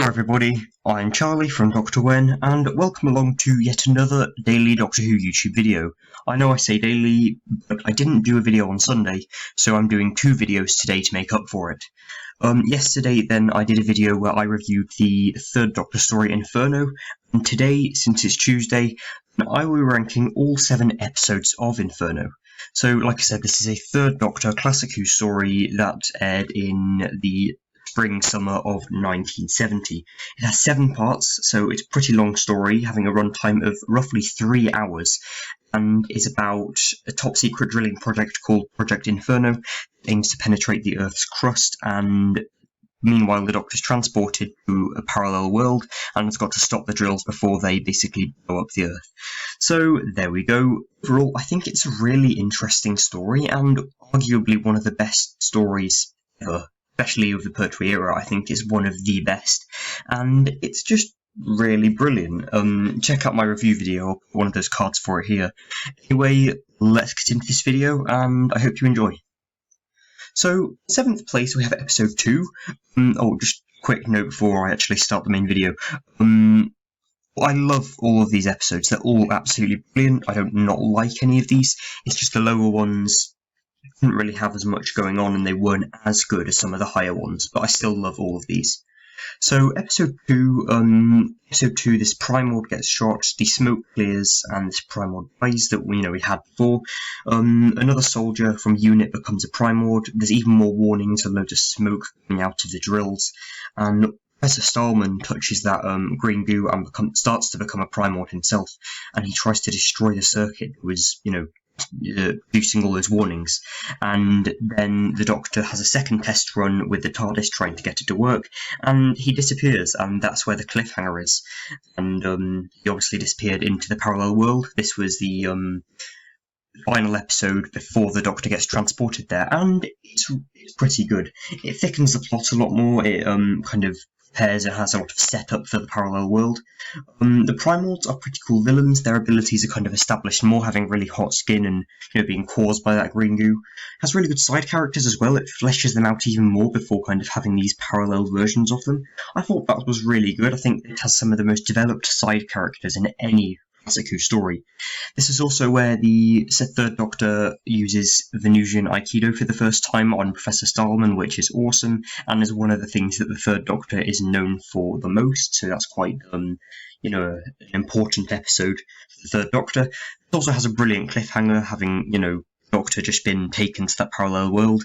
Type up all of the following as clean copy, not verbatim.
Hello everybody, I'm Charlie from Dr. Wen, and welcome along to yet another daily Doctor Who YouTube video. I know I say daily, but I didn't do a video on Sunday, so I'm doing two videos today to make up for it. Yesterday then I did a video where I reviewed the third Doctor story Inferno, and today, since it's Tuesday, I will be ranking all 7 episodes of Inferno. So like I said, this is a third Doctor Classic Who story that aired in the spring-summer of 1970. It has 7 parts, so it's a pretty long story, having a runtime of roughly 3 hours, and is about a top-secret drilling project called Project Inferno. It aims to penetrate the Earth's crust, and meanwhile the Doctor's transported to a parallel world, and has got to stop the drills before they basically blow up the Earth. So there we go. Overall, I think it's a really interesting story, and arguably one of the best stories ever. Especially of the Pertwee era, I think is one of the best, and it's just really brilliant. Check out my review video, I'll put one of those cards for it here. Anyway, let's get into this video, and I hope you enjoy. So, 7th place we have episode 2. Just a quick note before I actually start the main video. I love all of these episodes, they're all absolutely brilliant. I don't not like any of these, it's just the lower ones didn't really have as much going on, and they weren't as good as some of the higher ones, but I still love all of these. So episode 2, this Primord gets shot, the smoke clears, and this Primord dies that we had before. Another soldier from UNIT becomes a Primord. There's even more warnings and loads of smoke coming out of the drills, and Professor Stahlman touches that green goo and starts to become a Primord himself, and he tries to destroy the circuit that was, producing all those warnings. And then the Doctor has a second test run with the TARDIS trying to get it to work, and he disappears, and that's where the cliffhanger is. And he obviously disappeared into the parallel world. This was the final episode before the Doctor gets transported there, and it's pretty good. It thickens the plot a lot more. It kind of prepares and has a lot of setup for the parallel world. The Primords are pretty cool villains. Their abilities are kind of established more, having really hot skin and being caused by that green goo. It has really good side characters as well. It fleshes them out even more before kind of having these parallel versions of them. I thought that was really good. I think it has some of the most developed side characters in any Classic Who story. This is also where the third Doctor uses Venusian Aikido for the first time on Professor Stahlman, which is awesome, and is one of the things that the third Doctor is known for the most, so that's quite, an important episode for the third Doctor. It also has a brilliant cliffhanger, having, Doctor just been taken to that parallel world.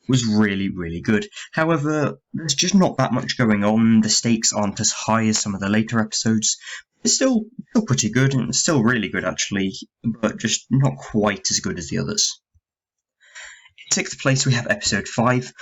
It was really, really good. However, there's just not that much going on. The stakes aren't as high as some of the later episodes. It's still pretty good, and it's still really good actually, but just not quite as good as the others. In 6th place we have episode 5.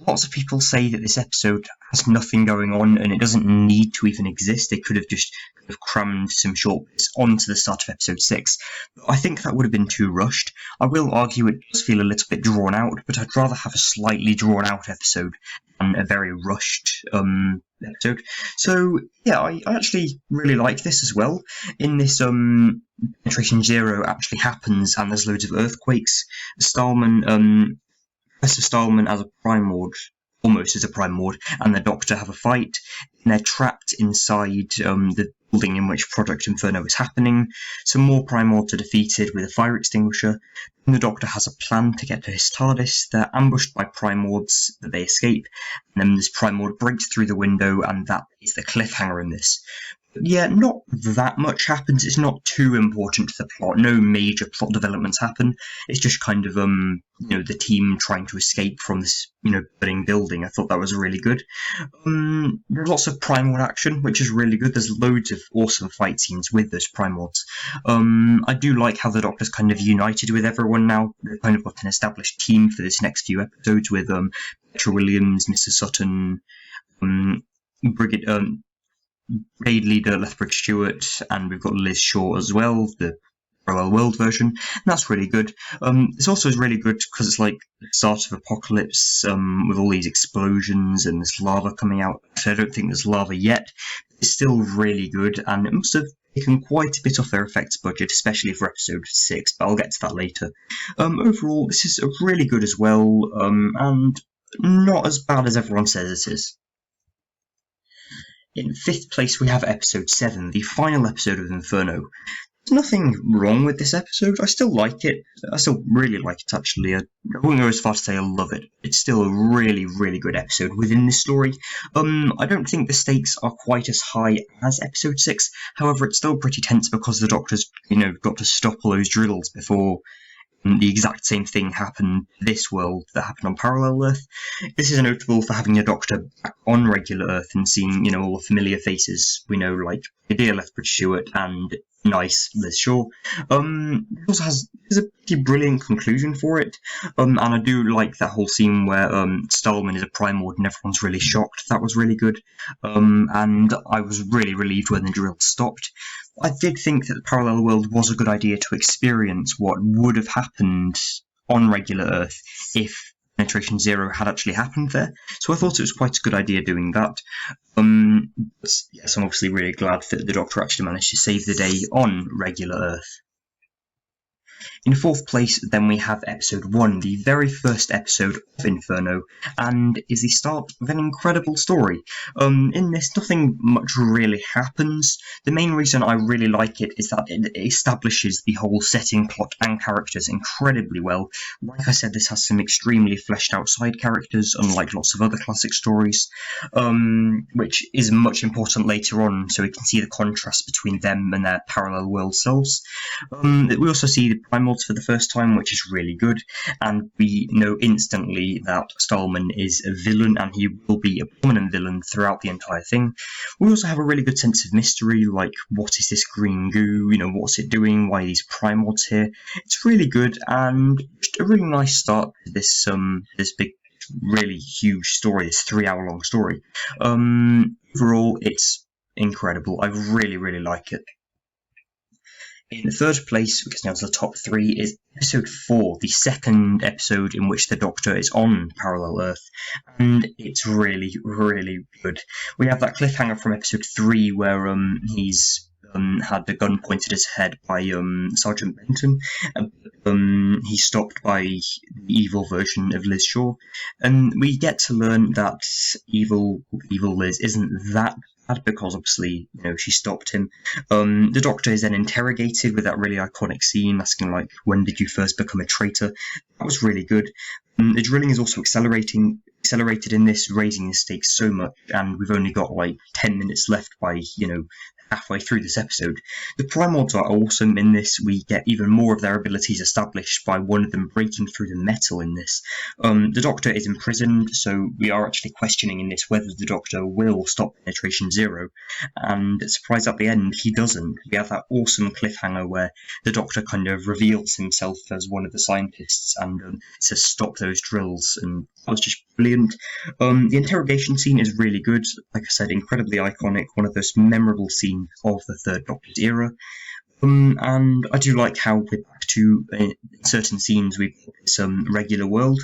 Lots of people say that this episode has nothing going on and it doesn't need to even exist. They could have just crammed some short bits onto the start of episode 6. But I think that would have been too rushed. I will argue it does feel a little bit drawn out, but I'd rather have a slightly drawn out episode than a very rushed episode. So yeah, I actually really like this as well. In this Penetration Zero actually happens, and there's loads of earthquakes. Professor Stahlman as a Primord, almost as a Primord, and the Doctor have a fight, and they're trapped inside the building in which Project Inferno is happening. Some more Primords are defeated with a fire extinguisher, and the Doctor has a plan to get to his TARDIS. They're ambushed by Primords, that they escape, and then this Primord breaks through the window, and that is the cliffhanger in this. Yeah, not that much happens. It's not too important to the plot. No major plot developments happen. It's just kind of, the team trying to escape from this, burning building. I thought that was really good. There's lots of Primord action, which is really good. There's loads of awesome fight scenes with those Primords. I do like how the Doctor's kind of united with everyone now. They've kind of got an established team for this next few episodes with, Petra Williams, Mrs. Sutton, Brigade Leader Lethbridge Stewart, and we've got Liz Shaw as well, the parallel world version, and that's really good. This also is really good because it's like the start of Apocalypse, with all these explosions and this lava coming out. So I don't think there's lava yet, but it's still really good, and it must have taken quite a bit off their effects budget, especially for episode 6, but I'll get to that later. Overall, this is really good as well, and not as bad as everyone says it is. In 5th place, we have episode 7, the final episode of Inferno. There's nothing wrong with this episode. I still like it. I still really like it, actually. I wouldn't go as far to say I love it. It's still a really, really good episode within this story. I don't think the stakes are quite as high as episode 6. However, it's still pretty tense because the Doctor's, got to stop all those drills before the exact same thing happened in this world that happened on Parallel Earth. This is notable for having a Doctor back on regular Earth and seeing, all the familiar faces we know, like dear Lethbridge Stewart and nice Liz Shaw. It also has a pretty brilliant conclusion for it, and I do like that whole scene where Starman is a Primord and everyone's really shocked. That was really good, and I was really relieved when the drill stopped. I did think that the parallel world was a good idea to experience what would have happened on regular Earth if Penetration Zero had actually happened there, so I thought it was quite a good idea doing that. But yes, I'm obviously really glad that the Doctor actually managed to save the day on regular Earth. In 4th place, then we have episode 1, the very first episode of Inferno, and is the start of an incredible story. In this, nothing much really happens. The main reason I really like it is that it establishes the whole setting, plot, and characters incredibly well. Like I said, this has some extremely fleshed out side characters, unlike lots of other classic stories, which is much important later on, so we can see the contrast between them and their parallel world selves. We also see the Primals for the first time, which is really good, and we know instantly that Starman is a villain, and he will be a prominent villain throughout the entire thing. We also have a really good sense of mystery, like what is this green goo, what's it doing, why are these Primals here. It's really good, and just a really nice start to this big, really huge story, this 3-hour-long story. Overall, it's incredible. I really, really like it. In 3rd place, which is now to the top 3, is episode 4, the second episode in which the Doctor is on Parallel Earth, and it's really, really good. We have that cliffhanger from episode 3 where he's had the gun pointed at his head by Sergeant Benton. He's stopped by the evil version of Liz Shaw, and we get to learn that evil Liz isn't that bad because obviously, she stopped him. The Doctor is then interrogated with that really iconic scene asking, like, when did you first become a traitor? That was really good. The drilling is also accelerated in this, raising the stakes so much, and we've only got like 10 minutes left by, halfway through this episode. The Primords are awesome in this. We get even more of their abilities established by one of them breaking through the metal in this. The Doctor is imprisoned, so we are actually questioning in this whether the Doctor will stop Penetration Zero, and surprise at the end, he doesn't. We have that awesome cliffhanger where the Doctor kind of reveals himself as one of the scientists and says stop those drills, and that was just brilliant. The interrogation scene is really good, like I said, incredibly iconic, one of those memorable scenes of the Third Doctor's era. And I do like how we're back to certain scenes we've got some regular world,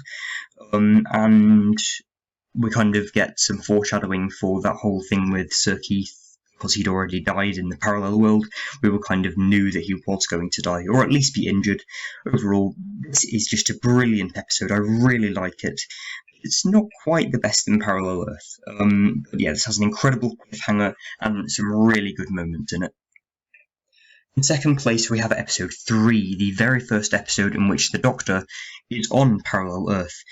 and we kind of get some foreshadowing for that whole thing with Sir Keith. Because he'd already died in the parallel world, we were kind of knew that he was going to die, or at least be injured. Overall, this is just a brilliant episode. I really like it. It's not quite the best in Parallel Earth, but yeah, this has an incredible cliffhanger and some really good moments in it. In 2nd place, we have episode 3, the very first episode in which the Doctor is on Parallel Earth.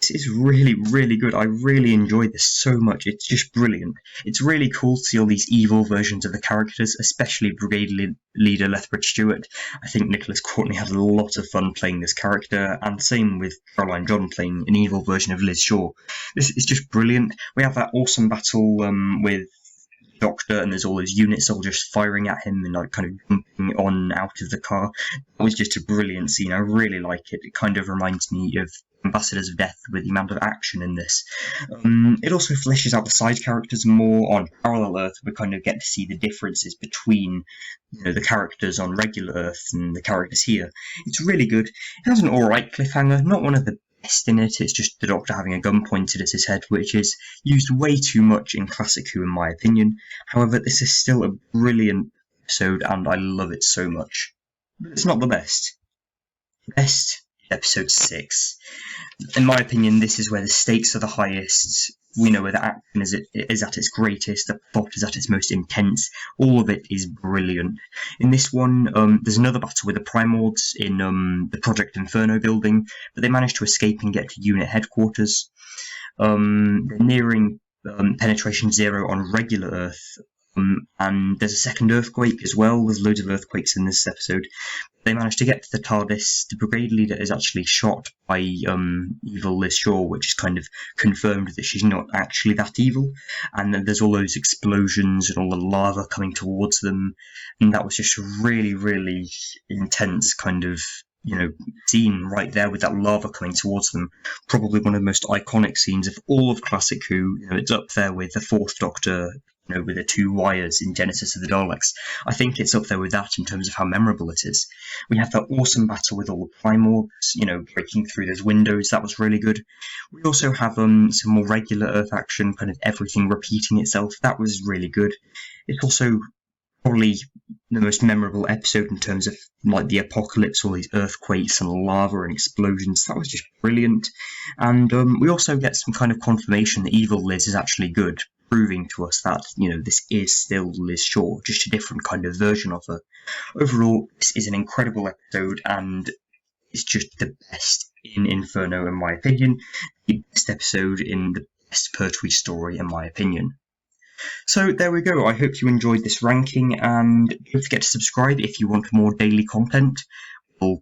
This is really, really good. I really enjoy this so much. It's just brilliant. It's really cool to see all these evil versions of the characters, especially Brigade Leader Lethbridge Stewart. I think Nicholas Courtney had a lot of fun playing this character, and same with Caroline John playing an evil version of Liz Shaw. This is just brilliant. We have that awesome battle with Doctor, and there's all those unit soldiers firing at him and like kind of jumping on out of the car. That was just a brilliant scene. I really like it. It kind of reminds me of Ambassadors of Death with the amount of action in this. It also fleshes out the side characters more. On Parallel Earth, we kind of get to see the differences between the characters on regular Earth and the characters here. It's really good. It has an alright cliffhanger, not one of the best in it. It's just the Doctor having a gun pointed at his head, which is used way too much in Classic Who in my opinion. However, this is still a brilliant episode and I love it so much. But it's not the best. The best, episode 6. In my opinion, this is where the stakes are the highest. we know where the action is at its greatest, the plot is at its most intense. All of it is brilliant. In this one, there's another battle with the Primords in the Project Inferno building, but they manage to escape and get to unit headquarters. They're nearing penetration 0 on regular Earth, and there's a second earthquake as well. There's loads of earthquakes in this episode. They manage to get to the TARDIS. The brigade leader is actually shot by evil Liz Shaw, which is kind of confirmed that she's not actually that evil. And then there's all those explosions and all the lava coming towards them, and that was just a really, really intense kind of scene right there with that lava coming towards them. Probably one of the most iconic scenes of all of Classic Who. It's up there with the Fourth Doctor, with the 2 wires in Genesis of the Daleks. I think it's up there with that in terms of how memorable it is. We have that awesome battle with all the Primords, breaking through those windows. That was really good. We also have some more regular Earth action, kind of everything repeating itself. That was really good. It's also probably the most memorable episode in terms of the apocalypse, all these earthquakes and lava and explosions. That was just brilliant. And we also get some kind of confirmation that evil Liz is actually good, proving to us that this is still Liz Shaw, just a different kind of version of her. Overall, this is an incredible episode, and it's just the best in Inferno in my opinion. The best episode in the best Pertwee story in my opinion. So there we go. I hope you enjoyed this ranking, and don't forget to subscribe if you want more daily content. Well,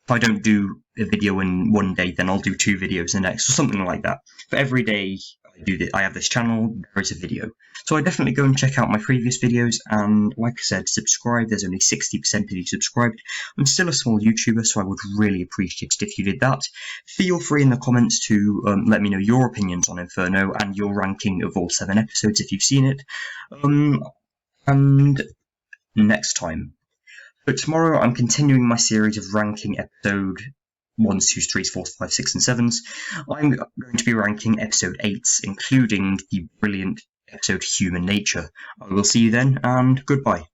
if I don't do a video in one day, then I'll do 2 videos the next, or something like that. For every day I have this channel, there is a video. So I definitely go and check out my previous videos, and like I said, subscribe. There's only 60% of you subscribed. I'm still a small YouTuber, so I would really appreciate it if you did that. Feel free in the comments to let me know your opinions on Inferno and your ranking of all 7 episodes if you've seen it. And next time. But tomorrow I'm continuing my series of ranking episode 1s, 2s, 3s, 4s, 5s, 6s, and 7s. I'm going to be ranking episode 8s, including the brilliant episode Human Nature. I will see you then, and goodbye.